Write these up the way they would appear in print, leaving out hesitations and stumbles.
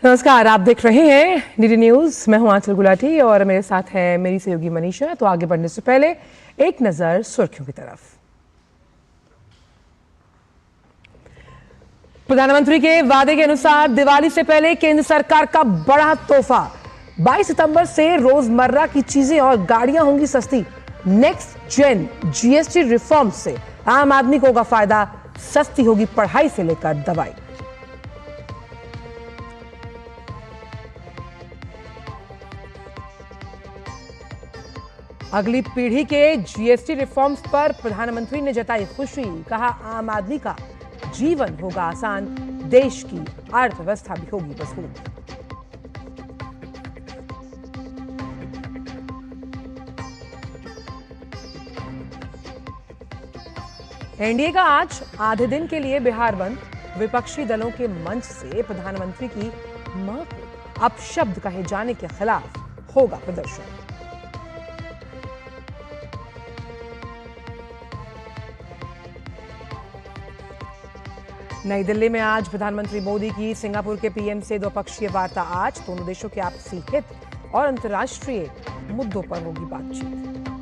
नमस्कार, आप देख रहे हैं डीडी न्यूज। मैं हूं आंचल गुलाटी और मेरे साथ है मेरी सहयोगी मनीषा। तो आगे बढ़ने से पहले एक नजर सुर्खियों की तरफ। प्रधानमंत्री के वादे के अनुसार दिवाली से पहले केंद्र सरकार का बड़ा तोहफा। 22 सितंबर से रोजमर्रा की चीजें और गाड़ियां होंगी सस्ती। नेक्स्ट जेन जीएसटी रिफॉर्म से आम आदमी को होगा फायदा। सस्ती होगी पढ़ाई से लेकर दवाई। अगली पीढ़ी के जीएसटी रिफॉर्म्स पर प्रधानमंत्री ने जताई खुशी। कहा, आम आदमी का जीवन होगा आसान, देश की अर्थव्यवस्था भी होगी मजबूत। एनडीए का आज आधे दिन के लिए बिहार बंद। विपक्षी दलों के मंच से प्रधानमंत्री की मां को अपशब्द कहे जाने के खिलाफ होगा प्रदर्शन। नई दिल्ली में आज प्रधानमंत्री मोदी की सिंगापुर के पीएम से द्विपक्षीय वार्ता। आज दोनों देशों के आपसी हित और अंतर्राष्ट्रीय मुद्दों पर होगी बातचीत।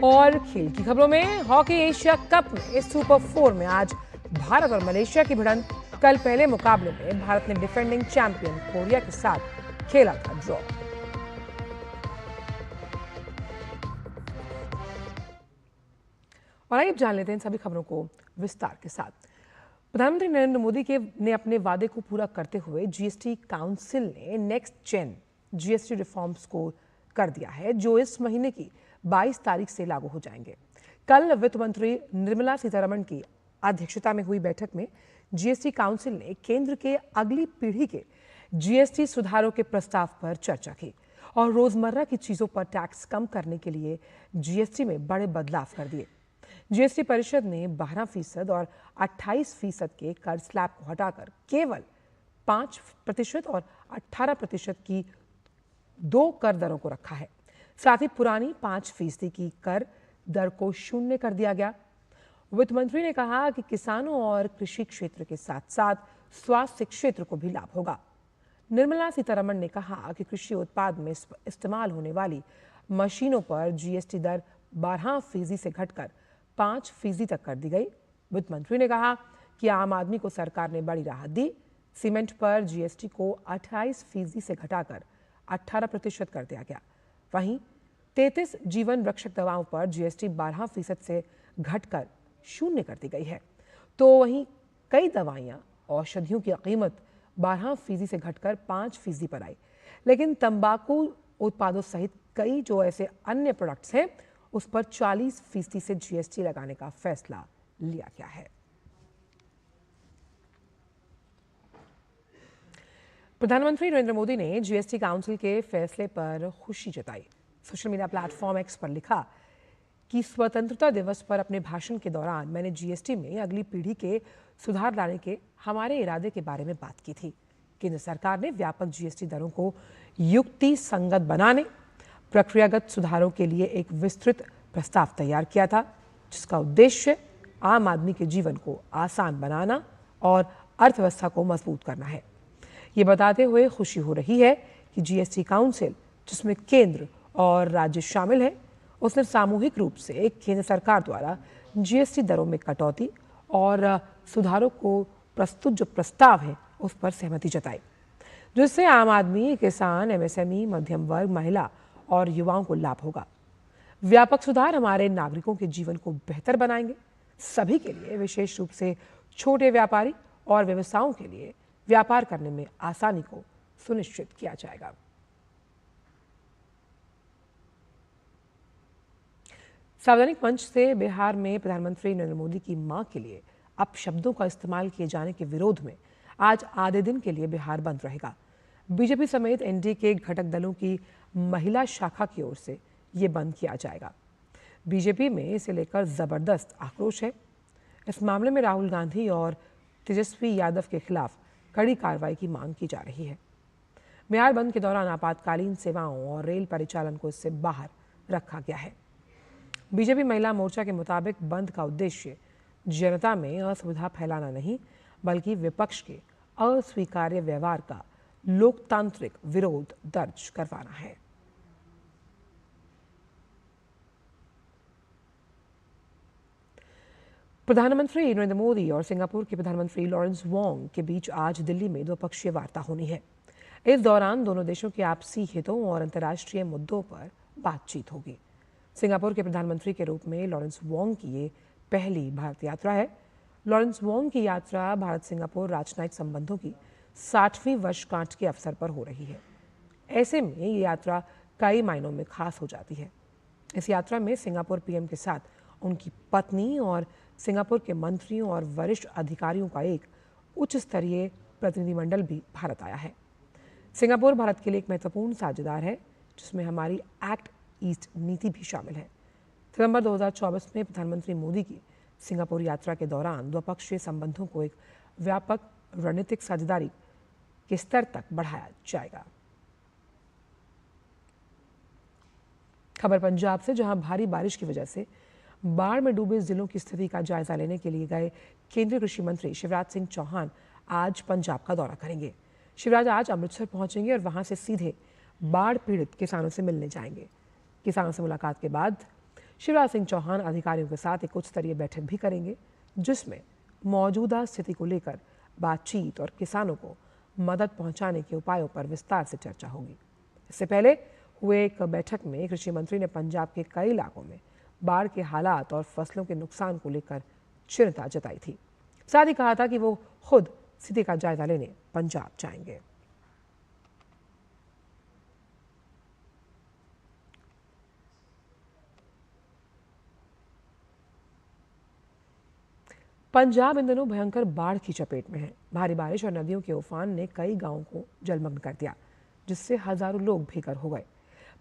और खेल की खबरों में हॉकी एशिया कप में सुपर 4 में आज भारत और मलेशिया की भिड़ंत। कल पहले मुकाबले में भारत ने डिफेंडिंग चैंपियन कोरिया के साथ खेला था ड्रॉ। और आइए जान लेते हैं सभी खबरों को विस्तार के साथ। प्रधानमंत्री नरेंद्र मोदी ने अपने वादे को पूरा करते हुए जीएसटी काउंसिल ने नेक्स्ट जेन जीएसटी रिफॉर्म्स को कर दिया है, जो इस महीने की 22 तारीख से लागू हो जाएंगे। कल वित्त मंत्री निर्मला सीतारमण की अध्यक्षता में हुई बैठक में जीएसटी काउंसिल ने केंद्र के अगली पीढ़ी के जीएसटी सुधारों के प्रस्ताव पर चर्चा की और रोजमर्रा की चीजों पर टैक्स कम करने के लिए जीएसटी में बड़े बदलाव कर दिए। जीएसटी परिषद ने 12% और 28% के कर स्लैब को हटाकर केवल 5% और 18% की दो कर दरों को रखा है। साथ ही पुरानी 5% की कर दर को शून्य कर दिया गया। वित्त मंत्री ने कहा कि किसानों और कृषि क्षेत्र के साथ साथ स्वास्थ्य क्षेत्र को भी लाभ होगा। निर्मला सीतारमण ने कहा कि कृषि उत्पाद में इस्तेमाल होने वाली मशीनों पर जीएसटी दर 12% से घटकर 5% तक कर दी गई। वित्त मंत्री ने कहा कि आम आदमी को सरकार ने बड़ी राहत दी। सीमेंट पर जीएसटी को 28% से घटाकर 18% कर दिया गया। वहीं 33 जीवन रक्षक दवाओं पर जीएसटी 12% से घटकर शून्य कर दी गई है। तो वहीं कई दवाइयां, औषधियों की कीमत 12% से घटकर 5% पर आई। लेकिन तंबाकू उत्पादों सहित कई जो ऐसे अन्य प्रोडक्ट्स हैं, उस पर 40% से जीएसटी लगाने का फैसला लिया गया है। प्रधानमंत्री नरेंद्र मोदी ने जीएसटी काउंसिल के फैसले पर खुशी जताई। सोशल मीडिया प्लेटफॉर्म एक्स पर लिखा कि स्वतंत्रता दिवस पर अपने भाषण के दौरान मैंने जीएसटी में अगली पीढ़ी के सुधार लाने के हमारे इरादे के बारे में बात की थी। केंद्र सरकार ने व्यापक जीएसटी दरों को युक्ति संगत बनाने, प्रक्रियागत सुधारों के लिए एक विस्तृत प्रस्ताव तैयार किया था, जिसका उद्देश्य आम आदमी के जीवन को आसान बनाना और अर्थव्यवस्था को मजबूत करना है। ये बताते हुए खुशी हो रही है कि जीएसटी काउंसिल, जिसमें केंद्र और राज्य शामिल हैं, उसने सामूहिक रूप से केंद्र सरकार द्वारा जीएसटी दरों में कटौती और सुधारों को प्रस्तुत जो प्रस्ताव है उस पर सहमति जताई, जिससे आम आदमी, किसान, एमएसएमई, मध्यम वर्ग, महिला और युवाओं को लाभ होगा। व्यापक सुधार हमारे नागरिकों के जीवन को बेहतर बनाएंगे। सभी के लिए, विशेष रूप से छोटे व्यापारी और व्यवसायों के लिए व्यापार करने में आसानी को सुनिश्चित किया जाएगा। सार्वजनिक मंच से बिहार में प्रधानमंत्री नरेंद्र मोदी की मां के लिए अपशब्दों का इस्तेमाल किए जाने के विरोध में आज आधे दिन के लिए बिहार बंद रहेगा। बीजेपी समेत एनडीए के घटक दलों की महिला शाखा की ओर से ये बंद किया जाएगा। बीजेपी में इसे लेकर जबरदस्त आक्रोश है। इस मामले में राहुल गांधी और तेजस्वी यादव के खिलाफ कड़ी कार्रवाई की मांग की जा रही है। बिहार बंद के दौरान आपातकालीन सेवाओं और रेल परिचालन को इससे बाहर रखा गया है। बीजेपी महिला मोर्चा के मुताबिक बंद का उद्देश्य जनता में असुविधा फैलाना नहीं, बल्कि विपक्ष के अस्वीकार्य व्यवहार का लोकतांत्रिक विरोध दर्ज करवाना है। प्रधानमंत्री नरेंद्र मोदी और सिंगापुर के प्रधानमंत्री लॉरेंस वोंग के बीच आज दिल्ली में द्विपक्षीय वार्ता होनी है। इस दौरान दोनों देशों के आपसी हितों और अंतर्राष्ट्रीय मुद्दों पर बातचीत होगी। सिंगापुर के प्रधानमंत्री के रूप में लॉरेंस वोंग की ये पहली भारत यात्रा है। लॉरेंस वोंग की यात्रा भारत सिंगापुर राजनयिक संबंधों की 60वीं वर्षगांठ के अवसर पर हो रही है। ऐसे में ये यात्रा कई मायनों में खास हो जाती है। इस यात्रा में सिंगापुर पीएम के साथ उनकी पत्नी और सिंगापुर के मंत्रियों और वरिष्ठ अधिकारियों का एक उच्च स्तरीय प्रतिनिधिमंडल भी भारत आया है। सिंगापुर भारत के लिए एक महत्वपूर्ण साझेदार है, जिसमें हमारी एक्ट ईस्ट नीति भी शामिल है। सितंबर 2024 में प्रधानमंत्री मोदी की सिंगापुर यात्रा के दौरान द्विपक्षीय संबंधों को एक व्यापक रणनीतिक साझेदारी के स्तर तक बढ़ाया जाएगा। खबर पंजाब से, जहां भारी बारिश की वजह से बाढ़ में डूबे जिलों की स्थिति का जायजा लेने के लिए गए केंद्रीय कृषि मंत्री शिवराज सिंह चौहान आज पंजाब का दौरा करेंगे। शिवराज आज अमृतसर पहुंचेंगे और वहां से सीधे बाढ़ पीड़ित किसानों से मिलने जाएंगे। किसानों से मुलाकात के बाद शिवराज सिंह चौहान अधिकारियों के साथ एक उच्च स्तरीय बैठक भी करेंगे, जिसमें मौजूदा स्थिति को लेकर बातचीत और किसानों को मदद पहुंचाने के उपायों पर विस्तार से चर्चा होगी। इससे पहले हुए एक बैठक में कृषि मंत्री ने पंजाब के कई इलाकों में बाढ़ के हालात और फसलों के नुकसान को लेकर चिंता जताई थी। साथ ही कहा था कि वो खुद स्थिति का जायजा लेने पंजाब जाएंगे। पंजाब इन दिनों भयंकर बाढ़ की चपेट में है। भारी बारिश और नदियों के उफान ने कई गांवों को जलमग्न कर दिया, जिससे हजारों लोग बेघर हो गए।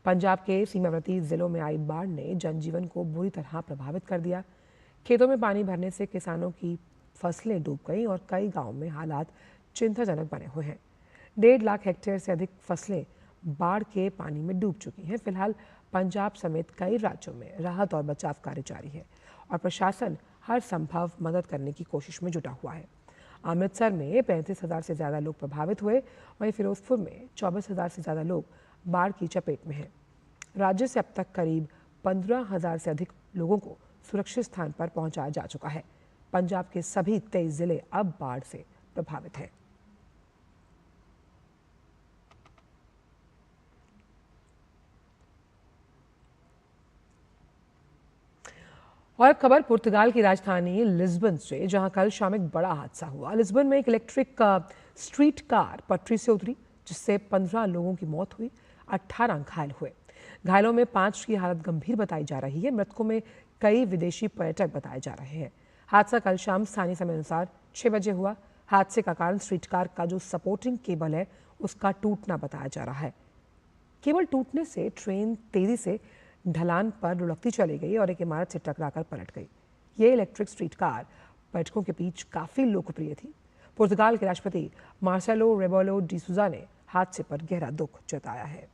पंजाब के सीमावर्ती जिलों में आई बाढ़ ने जनजीवन को बुरी तरह प्रभावित कर दिया। खेतों में पानी भरने से किसानों की फसलें डूब गईं और कई गांवों में हालात चिंताजनक बने हुए हैं। 1.5 लाख हेक्टेयर से अधिक फसलें बाढ़ के पानी में डूब चुकी हैं। फिलहाल पंजाब समेत कई राज्यों में राहत और बचाव कार्य जारी है और प्रशासन हर संभव मदद करने की कोशिश में जुटा हुआ है। अमृतसर में 35,000 से ज़्यादा लोग प्रभावित हुए, वहीं फिरोजपुर में 24,000 से ज़्यादा लोग बाढ़ की चपेट में हैं। राज्य से अब तक करीब 15,000 से अधिक लोगों को सुरक्षित स्थान पर पहुंचाया जा चुका है। पंजाब के सभी 23 जिले अब बाढ़ से प्रभावित हैं। और अब खबर पुर्तगाल की राजधानी लिस्बन से, जहां कल शाम एक बड़ा हादसा हुआ। लिस्बन में एक इलेक्ट्रिक स्ट्रीट कार पटरी से उतरी, जिससे 15 लोगों की मौत हुई, 18 घायल हुए। घायलों में 5 की हालत गंभीर बताई जा रही है। मृतकों में कई विदेशी पर्यटक बताए जा रहे हैं। हादसा कल शाम स्थानीय समय अनुसार 6 बजे हुआ। हादसे का कारण स्ट्रीट कार का जो सपोर्टिंग केबल है, उसका टूटना बताया जा रहा है। केबल टूटने से ट्रेन तेजी से ढलान पर लुढ़कती चली गई और एक इमारत से टकराकर पलट गई। ये इलेक्ट्रिक स्ट्रीट कार पर्यटकों के बीच काफी लोकप्रिय थी। पुर्तगाल के राष्ट्रपति मार्सेलो रेबेलो डी सूजा ने हादसे पर गहरा दुख जताया है।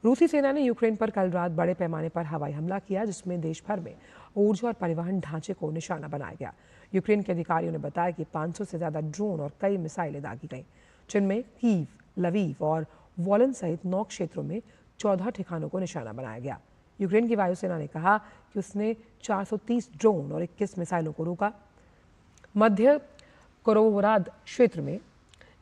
रूसी सेना ने यूक्रेन पर कल रात बड़े पैमाने पर हवाई हमला किया, जिसमें देश भर में ऊर्जा और परिवहन ढांचे को निशाना बनाया गया। यूक्रेन के अधिकारियों ने बताया कि 500 से ज्यादा ड्रोन और कई मिसाइलें दागी गईं, जिनमें कीव, लवीव और वॉलन सहित 9 क्षेत्रों में 14 ठिकानों को निशाना बनाया गया। यूक्रेन की वायुसेना ने कहा कि उसने 430 ड्रोन और 21 मिसाइलों को रोका। मध्य कोरोवराद क्षेत्र में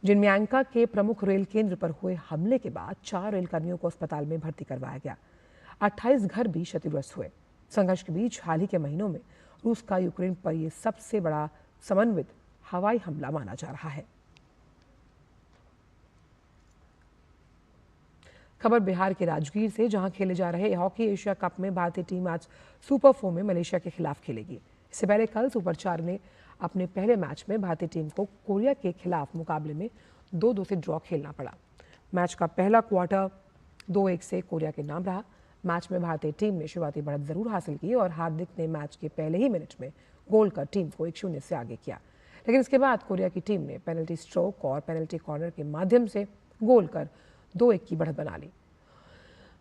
जिनम्यांका के प्रमुख रेल केंद्र पर हुए हमले के बाद 4 रेलकर्मियों को अस्पताल में भर्ती करवाया गया। 28 घर भी क्षतिग्रस्त हुए। संघर्ष के बीच हाल ही के महीनों में रूस का यूक्रेन पर यह सबसे बड़ा समन्वित हवाई हमला माना जा रहा है। खबर बिहार के राजगीर से, जहां खेले जा रहे हॉकी एशिया कप में भारतीय टीम आज सुपर 4 में मलेशिया के खिलाफ खेलेगी। इससे पहले कल सुपर 4 ने अपने पहले मैच में भारतीय टीम को कोरिया के खिलाफ मुकाबले में 2-2 से ड्रॉ खेलना पड़ा। मैच का पहला क्वार्टर 2-1 से कोरिया के नाम रहा। मैच में भारतीय टीम ने शुरुआती बढ़त जरूर हासिल की और हार्दिक ने मैच के पहले ही मिनट में गोल कर टीम को 1-0 से आगे किया, लेकिन इसके बाद कोरिया की टीम ने पेनल्टी स्ट्रोक और पेनल्टी कॉर्नर के माध्यम से गोल कर 2-1 की बढ़त बना ली।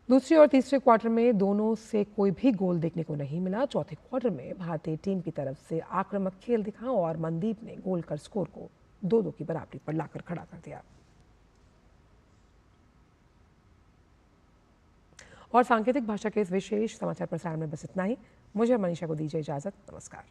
दूसरे और तीसरे क्वार्टर में दोनों से कोई भी गोल देखने को नहीं मिला। चौथे क्वार्टर में भारतीय टीम की तरफ से आक्रामक खेल दिखा और मनदीप ने गोल कर स्कोर को 2-2 की बराबरी पर लाकर खड़ा कर दिया। और सांकेतिक भाषा के इस विशेष समाचार प्रसारण में बस इतना ही। मुझे मनीषा को दीजिए इजाजत। नमस्कार।